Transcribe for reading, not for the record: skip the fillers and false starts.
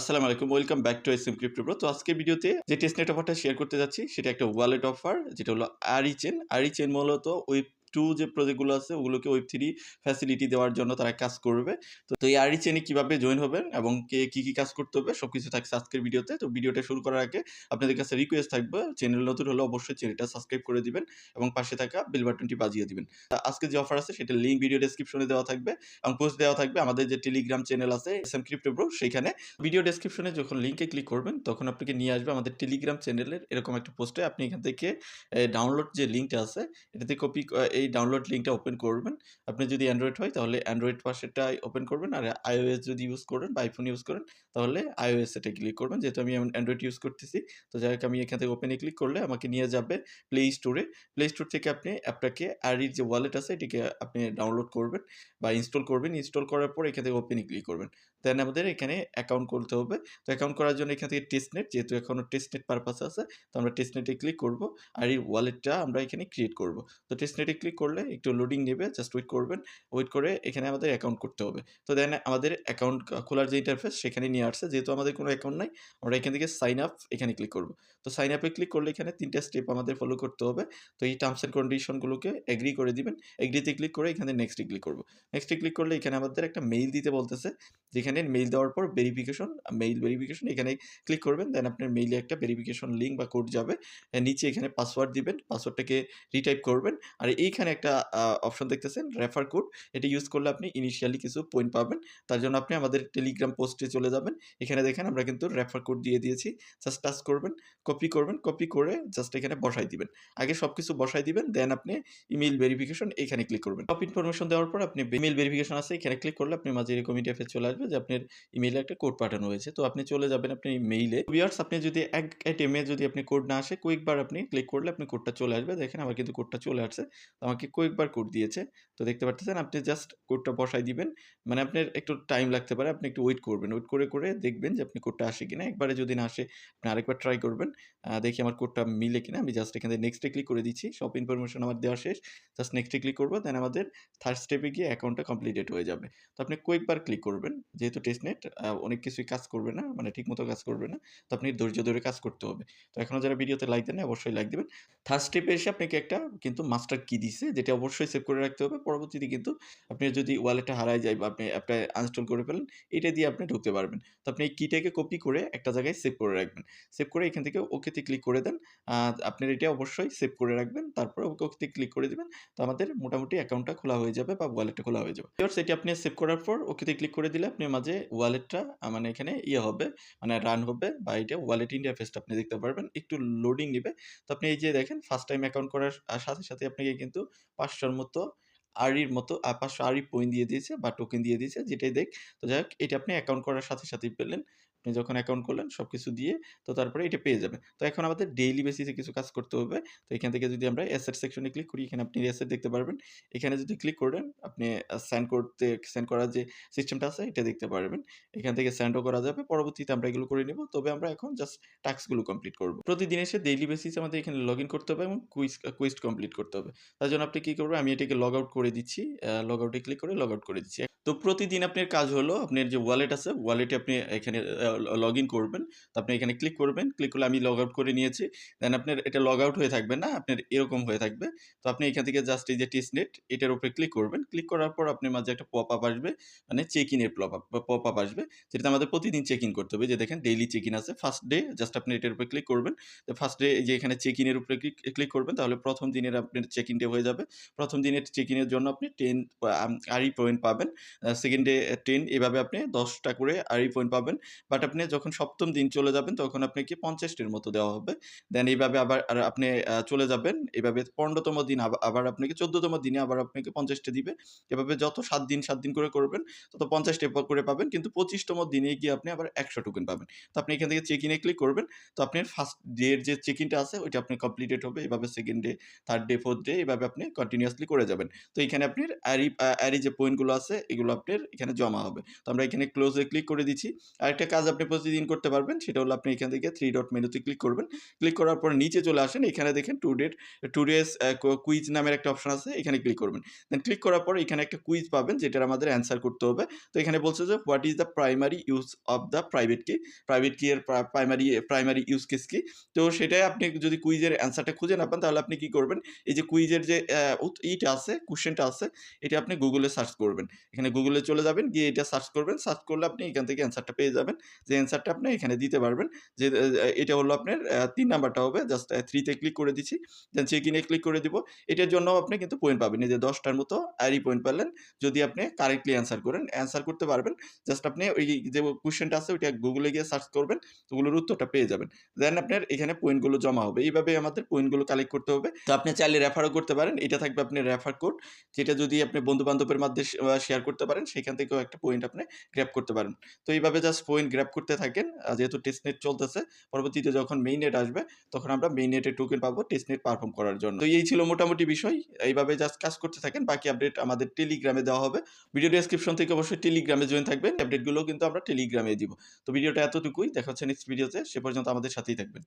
আসসালামু আলাইকুম। Welcome back to SM crypto bro. তো আজকের ভিডিওতে যে টেস্টনেট অফারটা শেয়ার করতে যাচ্ছি সেটা একটা ওয়ালেট অফার যেটা হলো আরিচেন। আরিচেন মূলত ওয়েব 2 যে প্রজেক্টগুলো আছে ওগুলোকে ওয়েব 3 ফ্যাসিলিটি দেওয়ার জন্য তারা কাজ করবে। তো এই আরিচেনে কিভাবে জয়েন হবেন এবং কি কাজ করতে হবে সবকিছু থাকছে আজকের ভিডিওতে। তো ভিডিওটা শুরু করার আগে আপনাদের কাছে রিকোয়েস্ট থাকবে, চ্যানেল নতুন হলে অবশ্যই চ্যানেলটা সাবস্ক্রাইব করে দিবেন এবং পাশে থাকা বেল বাটনটি বাজিয়ে দিবেন। আজকে যে অফার আছে সেটার লিংক ভিডিও ডেসক্রিপশনে দেওয়া থাকবে এবং পোস্ট দেওয়া থাকবে আমাদের যে টেলিগ্রাম চ্যানেল আছে এসএম ক্রিপ্টো ব্রো সেইখানে। ভিডিও ডেসক্রিপশনে যখন লিঙ্কে ক্লিক করবেন তখন আপনাকে নিয়ে আসবে আমাদের টেলিগ্রাম চ্যানেলের এরকম একটা পোস্টে। আপনি এখান থেকে ডাউনলোড যে লিঙ্কটা আছে এটাতে এই ডাউনলোড লিঙ্কটা ওপেন করবেন। আপনি যদি অ্যান্ড্রয়েড হয় তাহলে অ্যান্ড্রয়েড পাশেরটাই ওপেন করবেন, আর iOS যদি ইউজ করেন বা আইফোন ইউজ করেন তাহলে iOS এ ক্লিক করবেন। যেহেতু আমি অ্যান্ড্রয়েড ইউজ করতেছি, তো যাই হোক আমি এখান থেকে ওপেনে ক্লিক করলে আমাকে নিয়ে যাবে প্লে স্টোরে। প্লে স্টোর থেকে আপনি অ্যাপটাকে আরির যে ওয়ালেট আছে এটিকে আপনি ডাউনলোড করবেন বা ইনস্টল করবেন। ইনস্টল করার পর এখান থেকে ওপেনে ক্লিক করবেন। দেন আমাদের এখানে অ্যাকাউন্ট করতে হবে। তো অ্যাকাউন্ট করার জন্য এখান থেকে টেস্টনেট, যেহেতু এখনো টেস্টনেট পারপাস আছে, তো আমরা টেস্টনেটে ক্লিক করব আর এই ওয়ালেটটা আমরা এখানে ক্রিয়েট করব। তো টেস্টনেটে ক্লিক করলে একটু লোডিং নেবে, জাস্ট ওয়েট করবেন। ওয়েট করে এখানে আমাদের অ্যাকাউন্ট করতে হবে। তো দেন আমাদের অ্যাকাউন্ট খোলার যে ইন্টারফেস সেখানে নিয়ে আসছে। যেহেতু আমাদের কোনো অ্যাকাউন্ট নাই, আমরা এখান থেকে সাইন আপ এখানে ক্লিক করব। তো সাইন আপে ক্লিক করলে এখানে ৩টা স্টেপ আমাদের ফলো করতে হবে। তো এই টার্মস অ্যান্ড কন্ডিশনগুলোকে এগ্রি করে দিবেন। এগ্রিতে ক্লিক করে এখানে নেক্সটে ক্লিক করব। নেক্সটে ক্লিক করলে এখানে আমাদের একটা মেইল দিতে বলতেছে, যেখানে মেইল দেওয়ার পর মেইল ভেরিফিকেশন এখানে ক্লিক করবেন। দেন আপনার মেইলে একটা ভেরিফিকেশন লিঙ্ক বা কোড যাবে। নিচে এখানে পাসওয়ার্ড দিবেন, পাসওয়ার্ডটাকে রিটাইপ করবেন। আর এইখানে একটা অপশন দেখতেছেন রেফার কোড, এটা ইউজ করলে আপনি ইনিশিয়ালি কিছু পয়েন্ট পাবেন। তার জন্য আপনি আমাদের টেলিগ্রাম পোস্টে চলে যাবেন। এখানে দেখেন আমরা কিন্তু রেফার কোড দিয়ে দিয়েছি। জাস্ট টাচ করবেন, কপি করে জাস্ট এখানে বসাই দিবেন। আগে সবকিছু বসাই দিবেন, দেন আপনি ইমেইল ভেরিফিকেশন এখানে ক্লিক করবেন। সব ইনফরমেশন দেওয়ার পর আপনি ইমেইল ভেরিফিকেশন আছে এখানে ক্লিক করলে আপনি মাঝে এরকম ইন্টারফেস চলে আসবে যে আপনার ইমেইলে একটা কোড পাঠানো হয়েছে। তো আপনি চলে যাবেন আপনি মেইলে। ভিউয়ার্স, আপনি যদি এক এটিএমে যদি আপনি কোড না আসে, কয়েকবার আপনি ক্লিক করলে আপনি কোডটা চলে আসবে। দেখেন আমার কিন্তু কোডটা চলে আসছে। তো আমাকে কয়েকবার কোড দিয়েছে। তো দেখতে পারতেছেন, আপনি জাস্ট কোডটা বসাই দিবেন। মানে আপনার একটু টাইম লাগতে পারে। আপনি একটু ওয়েট করবেন। ওয়েট করে দেখবেন যে আপনি কোডটা আসে কিনা। একবারে যদি না আসে আপনি আরেকবার ট্রাই করবেন। দেখি আমার কোডটা মিলে কিনা। আমি জাস্ট এখানে নেক্সটে ক্লিক করে দিচ্ছি। সব ইনফরমেশন আমার দেওয়া শেষ। জাস্ট নেক্সটে ক্লিক করব। দেন আমাদের থার্ড স্টেপে গিয়ে অ্যাকাউন্টটা কমপ্লিটেড হয়ে যাবে। তো আপনি কয়েকবার ক্লিক করবেন। যেহেতু টেস্টনেট অনেক কিছুই কাজ করবে না, মানে ঠিকমতো কাজ করবে না। তো আপনি ধৈর্য ধরে কাজ করতে হবে। তো এখনো যারা ভিডিওতে লাইক দেন নাই অবশ্যই লাইক দিবেন। থার্ড স্টেপে এসে আপনাকে একটা কিন্তু মাস্টার কি দিছে, যেটা অবশ্যই সেভ করে রাখতে হবে। পরবর্তীতে কিন্তু আপনি যদি ওয়ালেটটা হারায় যায় বা আপনি অ্যাপটা আনইনস্টল করে ফেলেন, এটা দিয়ে আপনি ঢুকতে পারবেন। তো আপনি এই কিটাকে কপি করে একটা জায়গায় সেভ করে রাখবেন। সেভ করে এখান থেকে ওকেতে ক্লিক করে দেন। আপনার এটা অবশ্যই সেভ করে রাখবেন। তারপরে ওকেতে ক্লিক করে দিবেন। তো আমাদের মোটামুটি অ্যাকাউন্টটা খোলা হয়ে যাবে বা ওয়ালেটটা খোলা হয়ে যাবে। ভিউয়ার্স, এটি আপনি সেভ করার পর ওকেতে ক্লিক করে দিলে আপনি মাঝে ওয়ালেটটা মানে এখানে হবে, মানে রান হবে বা এটা ওয়ালেট ইন্টারফেসটা আপনি দেখতে পারবেন। একটু লোডিং নিবে। তো আপনি এই যে দেখেন ফার্স্ট টাইম অ্যাকাউন্ট করার সাথে আপনাকে কিন্তু ৫০০ র মতো ৫০০ আরি পয়েন্ট দিয়ে দিয়েছে বা টোকেন দিয়ে দিয়েছে, যেটাই দেখ। তো যাই হোক, এটা আপনি অ্যাকাউন্ট করার সাথেই পেলেন। আপনি যখন অ্যাকাউন্ট করলেন সবকিছু দিয়ে, তো তারপরে এটা পেয়ে যাবেন। তো এখন আমাদের ডেইলি বেসিসে কিছু কাজ করতে হবে। তো এখান থেকে যদি আমরা অ্যাসেট সেকশনে ক্লিক করি, এখানে আপনি অ্যাসেট দেখতে পারবেন। এখানে যদি ক্লিক করেন আপনি সেন্ড করার যে সিস্টেমটা আছে এটা দেখতে পারবেন। এখান থেকে সেন্ডও করা যাবে। পরবর্তীতে আমরা এগুলো করে নিব। তবে আমরা এখন জাস্ট টাস্কগুলো কমপ্লিট করব। প্রতিদিন এসে ডেইলি বেসিসে আমাদের এখানে লগইন করতে হবে এবং কুইজ কমপ্লিট করতে হবে। তার জন্য আপনি কি করবেন, আমি এটাকে লগ আউট করে দিচ্ছি। লগ আউটে ক্লিক করে লগ আউট করে দিচ্ছি। তো প্রতিদিন আপনার কাজ হলো আপনার যে ওয়ালেট আছে ওয়ালেটে আপনি এখানে লগইন করবেন। তো আপনি এখানে ক্লিক করবেন। ক্লিক করলে আমি লগ আউট করে নিয়েছি। দেন আপনার এটা লগ আউট হয়ে থাকবে না, আপনার এরকম হয়ে থাকবে। তো আপনি এখান থেকে জাস্ট এই যে টেস্টনেট এটার উপরে ক্লিক করবেন। ক্লিক করার পর আপনার মাঝে একটা পপ আপ আসবে, মানে চেক ইনের পপ আপ আসবে, যেটা আমাদের প্রতিদিন চেক ইন করতে হবে। যে দেখেন ডেইলি চেক ইন আছে। ফার্স্ট ডে জাস্ট আপনি এটার উপরে ক্লিক করবেন। তো ফার্স্ট ডে যে এখানে চেক ইনের উপরে ক্লিক করবেন, তাহলে প্রথম দিনের আপনার চেক ইনটা হয়ে যাবে। প্রথম দিনের চেক ইনের জন্য আপনি 10 আরই পয়েন্ট পাবেন। সেকেন্ড ডে 10, এভাবে আপনি ১০টা করে আরই পয়েন্ট পাবেন। বাট আপনি যখন সপ্তম দিন চলে যাবেন তখন আপনাকে ৫০টির মতো দেওয়া হবে। দেন এইভাবে আবার আপনি চলে যাবেন। এভাবে ১৫তম দিন আবার আপনাকে ১৪তম দিনে আবার আপনাকে ৫০টা দিবে। এভাবে যত ৭ দিন করে করবেন তত ৫০টা করে পাবেন। কিন্তু ২৫তম দিনে গিয়ে আপনি আবার ১০০ টোকেন পাবেন। তো আপনি এখান থেকে চেক ইনে ক্লিক করবেন। তো আপনার ফার্স্ট ডে এর যে চেক ইনটা আছে ওইটা আপনি কমপ্লিটেড হবে। এভাবে second day, third day, fourth day এভাবে আপনি কন্টিনিউয়াসলি করে যাবেন। তো এখানে আপনার অ্যারি যে পয়েন্টগুলো আছে এগুলো আপনার এখানে জমা হবে। তো আমরা এখানে ক্লোজ এ ক্লিক করে দিচ্ছি। আরেকটা কাজ আপনি প্রতিদিন করতে পারবেন সেটা হলো আপনি এখান থেকে 3 ডট মেনুতে ক্লিক করবেন। ক্লিক করার পর নিচে চলে আসেন। এখানে দেখেন টুডেস কুইজ নামের একটা অপশন আছে। এখানে ক্লিক করবেন। দেন ক্লিক করার পর এখানে একটা কুইজ পাবেন যেটার আমাদের অ্যান্সার করতে হবে। তো এখানে বলছে যে what is the primary use of the private কি? প্রাইভেট কি এর প্রাইমারি ইউজ কেস কি? তো সেটাই আপনি যদি কুইজের অ্যান্সারটা খুঁজে না পান তাহলে আপনি কি করবেন? এই যে কুইজের যে ইটা আছে, কোয়েশ্চেনটা আছে, এটা আপনি গুগলে সার্চ করবেন। এখানে গুগলে চলে যাবেন, গিয়ে এটা সার্চ করবেন। সার্চ করলে আপনি এখান থেকে অ্যান্সারটা পেয়ে যাবেন। যে অ্যান্সারটা আপনি এখানে দিতে পারবেন। যে এটা হলো আপনার ৩ নাম্বারটা হবে। জাস্ট 3 তে ক্লিক করে দিচ্ছি। দেন চেক ইন এ ক্লিক করে দিব। এটার জন্য আপনি কিন্তু পয়েন্ট পাবেন। এই যে ১০ টার মতো আইডি পয়েন্ট পেলেন। যদি আপনি কারেক্টলি অ্যান্সার করেন। অ্যান্সার করতে পারবেন। জাস্ট আপনি ওই যে কোয়েশ্চেনটা আছে ওইটা গুগলে গিয়ে সার্চ করবেন। তো ওগুলোর উত্তরটা পেয়ে যাবেন। দেন আপনার এখানে পয়েন্টগুলো জমা হবে। এইভাবে আমাদের পয়েন্টগুলো কালেক্ট করতে হবে। তো আপনি চাইলে রেফারও করতে পারেন। এটা থাকবে আপনার রেফার কোড। যেটা যদি আপনি বন্ধু-বান্ধবের মধ্যে শেয়ার করতে পারেন, সেখান থেকেও একটা পয়েন্ট আপনি গ্র্যাব করতে পারেন। তো এইভাবে জাস্ট পয়েন্ট গ্র্যাব করতে থাকেন। যেহেতু টেস্টনেট চলতেছে, পরবর্তীতে যখন মেইন নেট আসবে, তখন আমরা মেইন নেটের টোকেন পাবো টেস্টনেট পারফর্ম করার জন্য। তো এই ছিল মোটামুটি বিষয়। এইভাবে জাস্ট কাজ করতে থাকেন। বাকি আপডেট আমাদের টেলিগ্রামে দেওয়া হবে। ভিডিও ডেসক্রিপশন থেকে অবশ্যই টেলিগ্রামে জয়েন থাকবেন। আপডেটগুলোও কিন্তু আমরা টেলিগ্রামে দিব। তো ভিডিওটা এতটুকুই। দেখা হচ্ছে নেক্সট ভিডিওতে। সে পর্যন্ত আমাদের সাথেই থাকবেন।